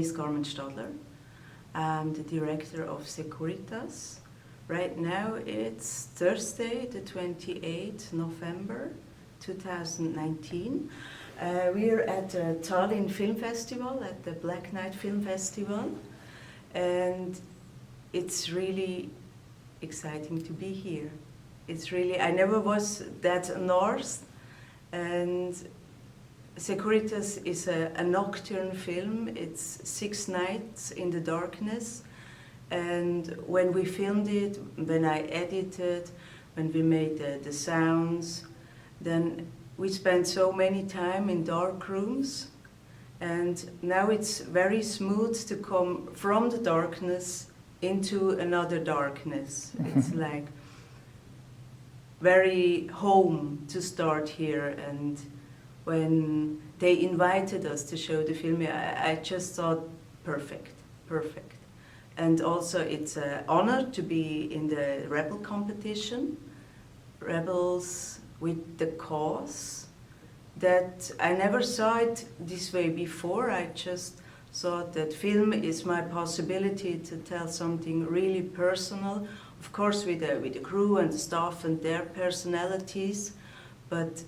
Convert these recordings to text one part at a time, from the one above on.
is Carmen Stadler. I'm the director of Sekuritas. Right now it's Thursday, the 28th November 2019. We're at the Tallinn Film Festival, at the Black Night Film Festival, and it's really exciting to be here. It's really, I never was that north, and Sekuritas is a nocturne film. It's 6 nights in the darkness, and when we filmed it, when I edited, when we made the sounds, then we spent so many time in dark rooms, and now it's very smooth to come from the darkness into another darkness. It's like very home to start here. And when they invited us to show the film, I just thought perfect. And also it's an honor to be in the Rebel competition, Rebels with the Cause. That I never saw it this way before. I just thought that film is my possibility to tell something really personal, of course with the crew and the staff and their personalities, but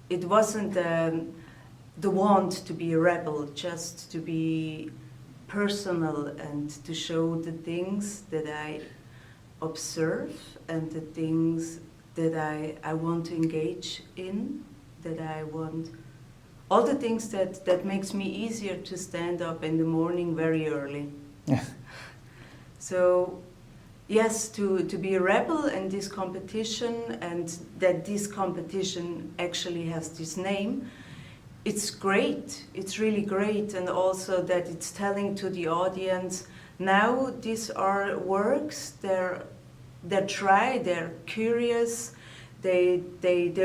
it wasn't the want to be a rebel, just to be personal and to show the things that I observe and the things that I want to engage in, that I want, all the things that makes me easier to stand up in the morning very early. So yes, to be a rebel in this competition, and that this competition actually has this name, it's great, it's really great. And also that it's telling to the audience, now these are works, they're curious, they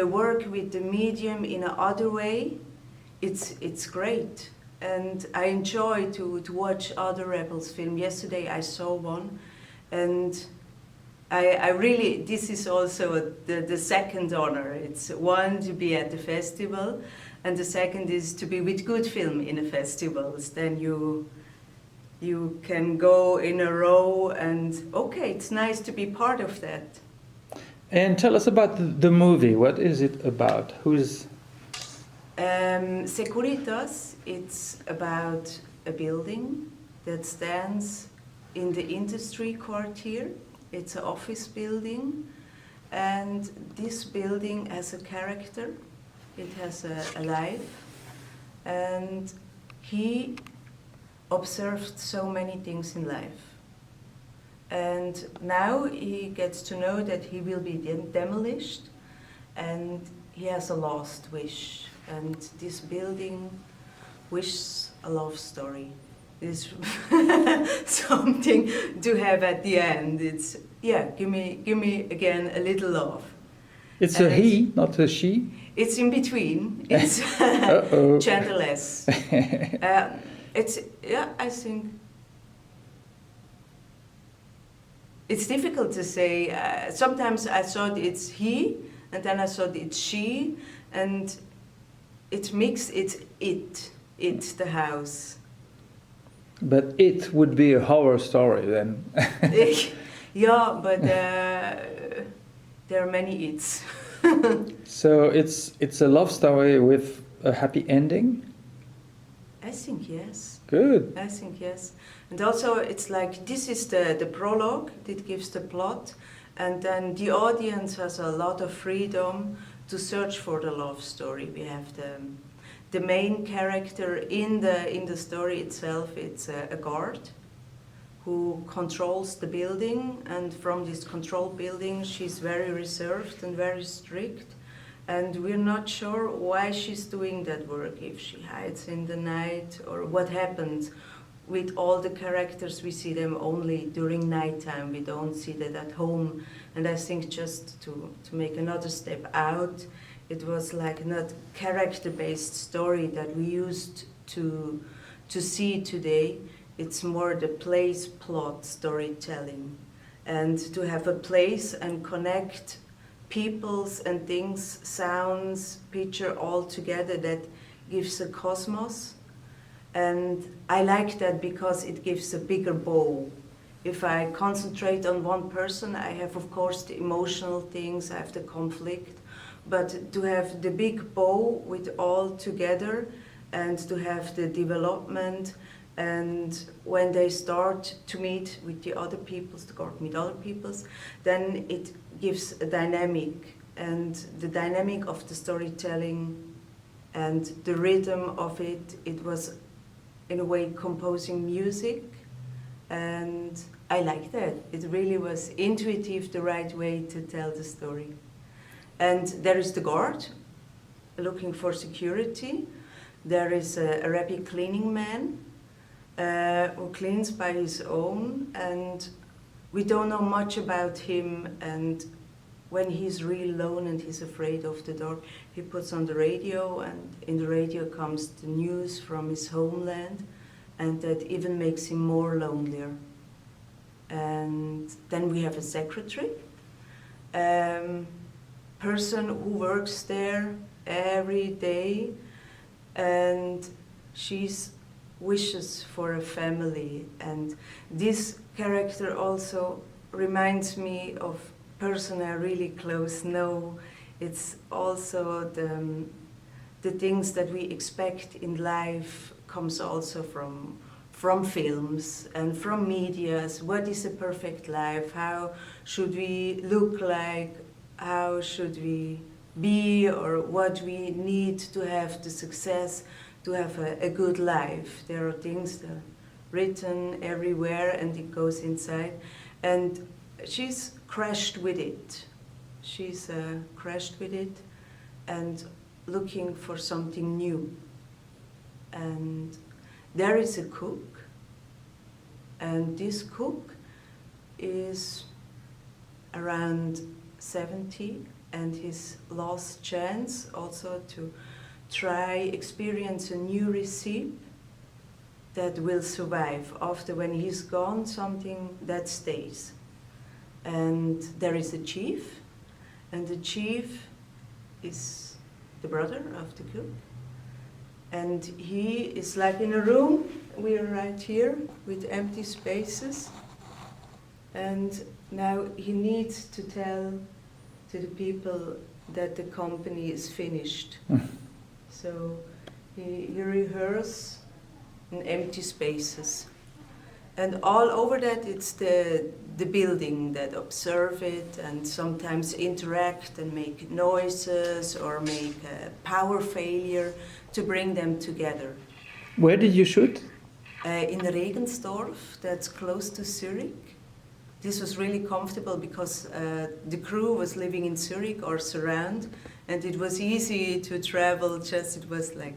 work with the medium in another way. It's great, and I enjoy to watch other Rebels film. Yesterday I saw one, and I really, this is also the second honor. It's one, to be at the festival, and the second is to be with good film in the festivals. Then you can go in a row, and okay, it's nice to be part of that. And tell us about the movie. What is it about? Who's... Sekuritas, it's about a building that stands in the industry quarter. It's an office building, and this building has a character. It has a life, and he observed so many things in life. And now he gets to know that he will be demolished, and he has a last wish. And this building wishes a love story. It's something to have at the end. It's, yeah, give me again a little love. It's a he, not a she? It's in between. It's genderless. It's, yeah, I think it's difficult to say. Sometimes I thought it's he, and then I thought it's she, and it's mixed. It's the house. But it would be a horror story then. Yeah, but there are many it's. So it's a love story with a happy ending? I think yes. Good. I think yes. And also it's like, this is the prologue that gives the plot, and then the audience has a lot of freedom to search for the love story. We have the main character in the story itself. It's a guard who controls the building, and from this control building she's very reserved and very strict, and we're not sure why she's doing that work, if she hides in the night or what happens with all the characters. We see them only during nighttime, we don't see that at home. And I think just to make another step out, it was like not character-based story that we used to see today. It's more the place plot storytelling, and to have a place and connect peoples and things, sounds, picture all together, that gives a cosmos. And I like that because it gives a bigger bow. If I concentrate on one person, I have, of course, the emotional things, I have the conflict, but to have the big bow with all together and to have the development, and when they start to meet with the other peoples, to meet other peoples, then it gives a dynamic, and the dynamic of the storytelling and the rhythm of it, it was in a way composing music, and I like that. It really was intuitive, the right way to tell the story. And there is the guard looking for security. There is a Arabic cleaning man who cleans by his own, and we don't know much about him. And when he's real alone and he's afraid of the dark, he puts on the radio, and in the radio comes the news from his homeland, and that even makes him more lonelier. And then we have a secretary, person who works there every day, and she's wishes for a family. And this character also reminds me of person I really close know. It's also the things that we expect in life comes also from films and from medias. What is a perfect life? How should we look like? How should we be? Or what we need to have the success, to have a good life? There are things that are written everywhere, and it goes inside. And she's crashed with it. She's crashed with it and looking for something new. And there is a cook, and this cook is around 70, and his last chance also to try experience a new recipe that will survive. After when he's gone, something that stays. And there is a chief, and the chief is the brother of the cook. And he is like in a room, we are right here with empty spaces. And now he needs to tell to the people that the company is finished. So he rehearses in empty spaces. And all over that, it's the building that observe it and sometimes interact and make noises or make a power failure to bring them together. Where did you shoot? In Regensdorf, that's close to Zurich. This was really comfortable because the crew was living in Zurich or surround, and it was easy to travel, just it was like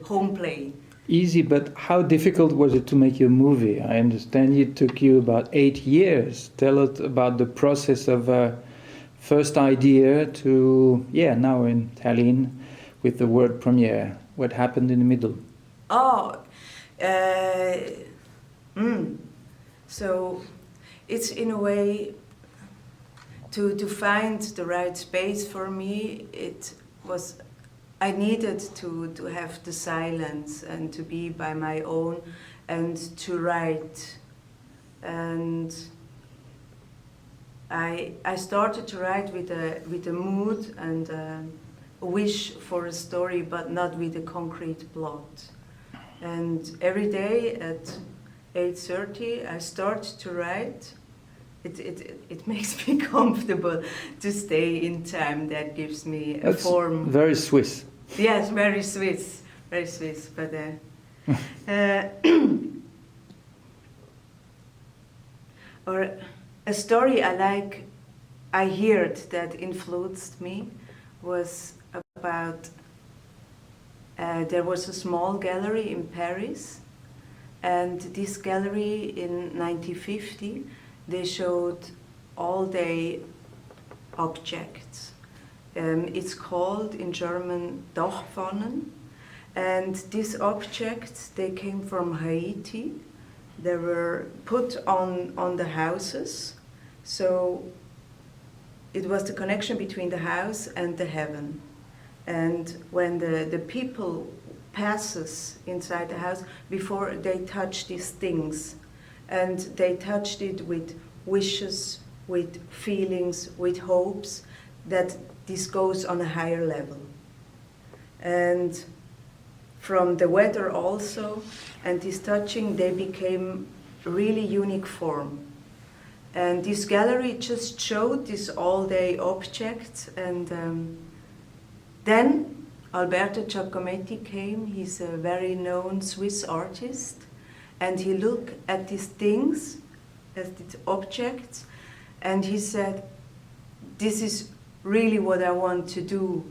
home play. Easy, but how difficult was it to make your movie? I understand it took you about 8 years. Tell us about the process of first idea to, now in Tallinn with the world premiere. What happened in the middle? So it's in a way to find the right space for me. It was I needed to have the silence and to be by my own and to write. And I started to write with a mood and a wish for a story, but not with a concrete plot. And every day at 8:30 I start to write. It makes me comfortable to stay in time. That gives me a form. Very Swiss. Yes, very Swiss, but or a story I heard that influenced me was about there was a small gallery in Paris, and this gallery in 1950 they showed all-day objects. It's called in German Dachpfannen, and these objects, they came from Haiti. They were put on the houses, so it was the connection between the house and the heaven. And when the people passes inside the house before they touch these things. And they touched it with wishes, with feelings, with hopes that this goes on a higher level. And from the weather also, and this touching, they became really unique form. And this gallery just showed these all-day objects, and then Alberto Giacometti came. He's a very known Swiss artist, and he looked at these things, at these objects, and he said, this is really what I want to do.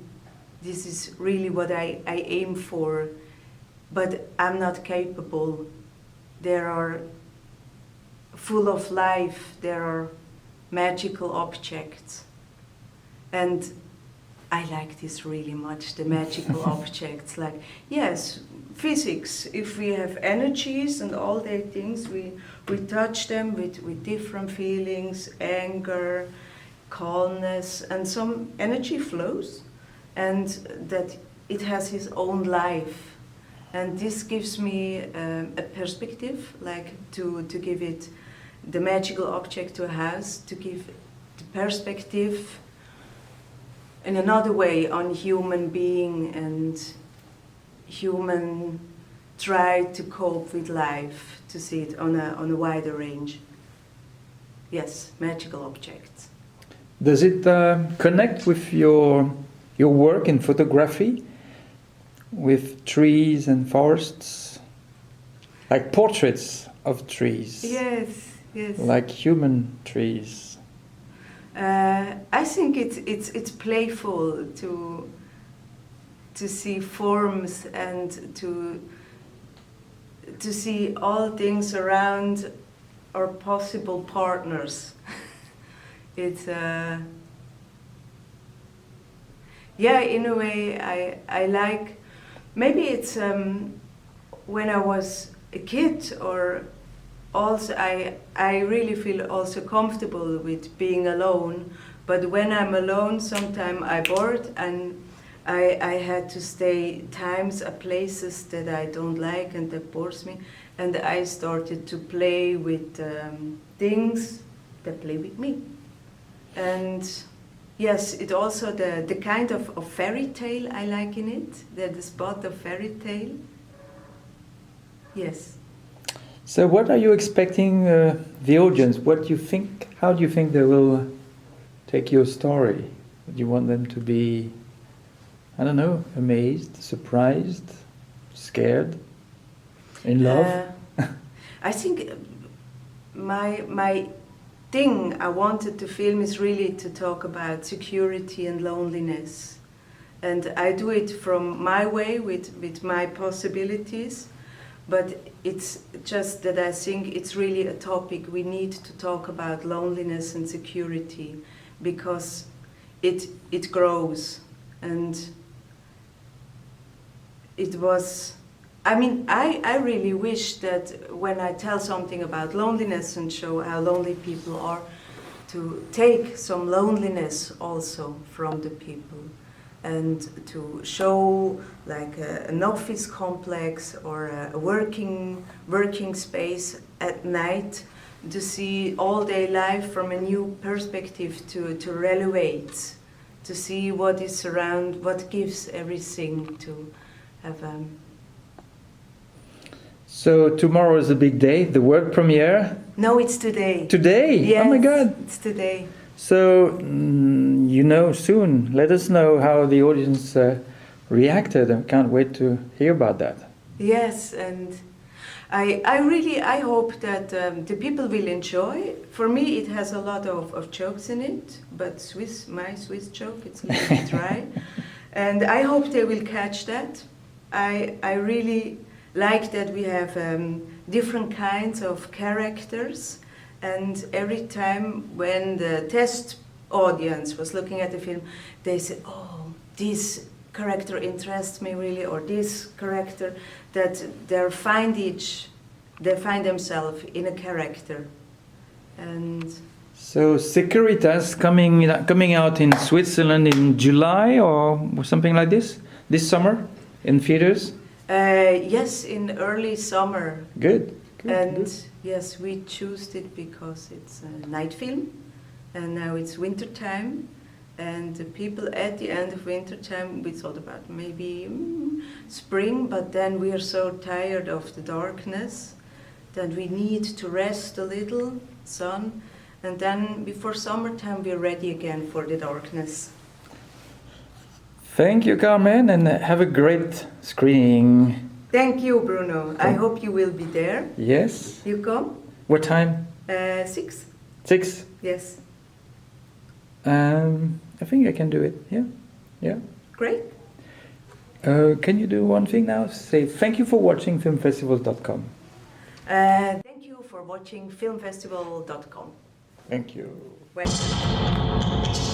This is really what I aim for, but I'm not capable. They are full of life, there are magical objects. And I like this really much, the magical objects. Like, yes, physics, if we have energies and all the things, we touch them with different feelings, anger, calmness, and some energy flows, and that it has its own life. And this gives me a perspective, like to give it the magical object to a house, to give the perspective in another way on human being and human try to cope with life, to see it on a wider range. Yes, magical objects. Does it connect with your work in photography, with trees and forests, like portraits of trees? Yes, yes. Like human trees. I think it's playful to see forms and to see all things around our possible partners. It's yeah, in a way I like, maybe it's when I was a kid, or also I really feel also comfortable with being alone, but when I'm alone sometimes I bored, and I had to stay times at places that I don't like and that bores me, and I started to play with things that play with me. And yes, it also the kind of fairy tale I like in it, the spot of fairy tale. Yes. So what are you expecting the audience? What do you think? How do you think they will take your story? Do you want them to be, I don't know, amazed, surprised, scared, in love? I think my thing I wanted to film is really to talk about security and loneliness. And I do it from my way, with my possibilities. But it's just that I think it's really a topic we need to talk about, loneliness and security, because it grows. And it was, I mean, I really wish that when I tell something about loneliness and show how lonely people are, to take some loneliness also from the people, and to show like an office complex or a working space at night, to see all day life from a new perspective, to relevate, to see what is around, what gives everything, to have So tomorrow is a big day, the world premiere. No, it's today. Today? Yes, oh my God. It's today. So, you know soon. Let us know how the audience reacted. I can't wait to hear about that. Yes, and I hope that the people will enjoy. For me, it has a lot of jokes in it, but my Swiss joke, it's a little bit dry. And I hope they will catch that. I really like that we have different kinds of characters. And every time when the test audience was looking at the film, they said, oh, this character interests me really, or this character, that they find themselves in a character. And so Sekuritas coming out in Switzerland in July or something like this summer in theaters? Yes, in early summer. Good. Good. And good. yes, we chose it because it's a night film, and now it's winter time, and the people at the end of winter time, we thought about maybe spring, but then we are so tired of the darkness that we need to rest a little, sun, and then before summertime we're ready again for the darkness. Thank you, Carmen, and have a great screening. Thank you, Bruno. I hope you will be there. Yes. You come? What time? 6? 6? Yes. I think I can do it. Yeah. Yeah. Great. Can you do one thing now? Say thank you for watching filmfestivals.com. Thank you for watching filmfestivals.com. Thank you. Welcome.